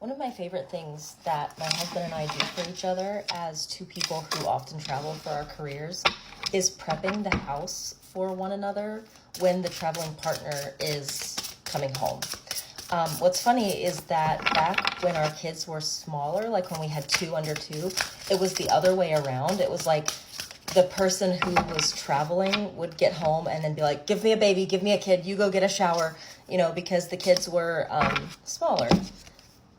One of my favorite things that my husband and I do for each other as two people who often travel for our careers is prepping the house for one another when the traveling partner is coming home. What's funny is that back when our kids were smaller, like when we had 2 under 2, it was the other way around. It was like the person who was traveling would get home and then be like, give me a baby, give me a kid, you go get a shower, because the kids were smaller.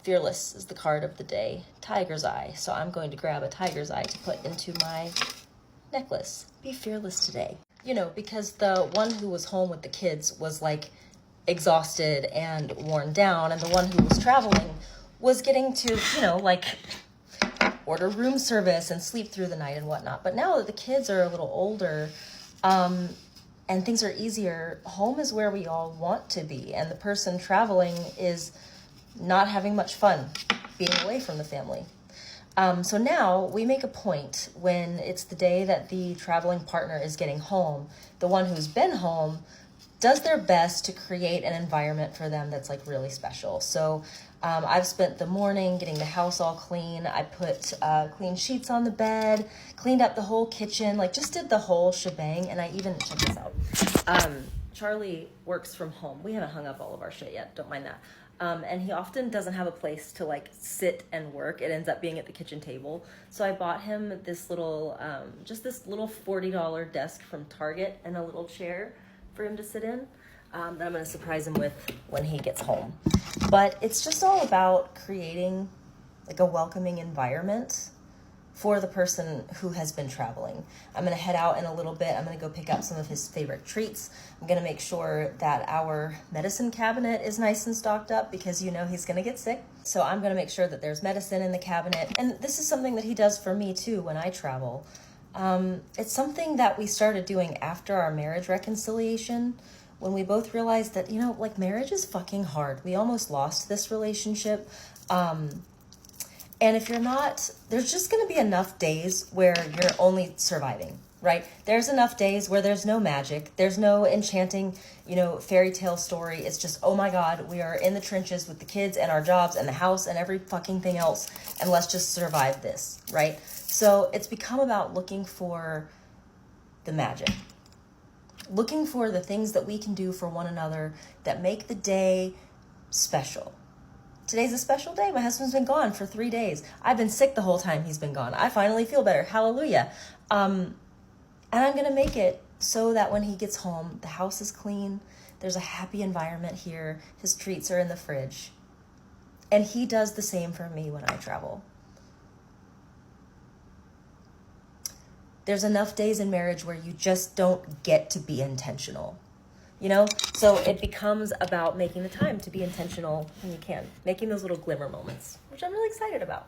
Fearless is the card of the day. Tiger's eye. So I'm going to grab a tiger's eye to put into my necklace. Be fearless today. Because the one who was home with the kids was like exhausted and worn down, and the one who was traveling was getting to, order room service and sleep through the night and whatnot. But now that the kids are a little older, and things are easier, home is where we all want to be. And the person traveling is not having much fun being away from the family. So now we make a point when it's the day that the traveling partner is getting home, the one who's been home does their best to create an environment for them that's like really special. So I've spent the morning getting the house all clean. I put clean sheets on the bed, cleaned up the whole kitchen, just did the whole shebang. And I even, check this out. Charlie works from home. We haven't hung up all of our shit yet. Don't mind that. And he often doesn't have a place to sit and work. It ends up being at the kitchen table. So I bought him this little, just this little $40 desk from Target and a little chair for him to sit in that I'm going to surprise him with when he gets home. But it's just all about creating a welcoming environment for the person who has been traveling. I'm going to head out in a little bit. I'm going to go pick up some of his favorite treats. I'm going to make sure that our medicine cabinet is nice and stocked up because he's going to get sick. So I'm going to make sure that there's medicine in the cabinet. And this is something that he does for me too when I travel. It's something that we started doing after our marriage reconciliation when we both realized that, marriage is fucking hard. We almost lost this relationship. And if you're not, there's just going to be enough days where you're only surviving, right? There's enough days where there's no magic. There's no enchanting, fairy tale story. It's just, oh my God, we are in the trenches with the kids and our jobs and the house and every fucking thing else. And let's just survive this, right? So it's become about looking for the magic, looking for the things that we can do for one another that make the day special. Today's a special day. My husband's been gone for 3 days. I've been sick the whole time he's been gone. I finally feel better. Hallelujah. And I'm going to make it so that when he gets home, the house is clean. There's a happy environment here. His treats are in the fridge. And he does the same for me when I travel. There's enough days in marriage where you just don't get to be intentional. So it becomes about making the time to be intentional when you can, making those little glimmer moments, which I'm really excited about.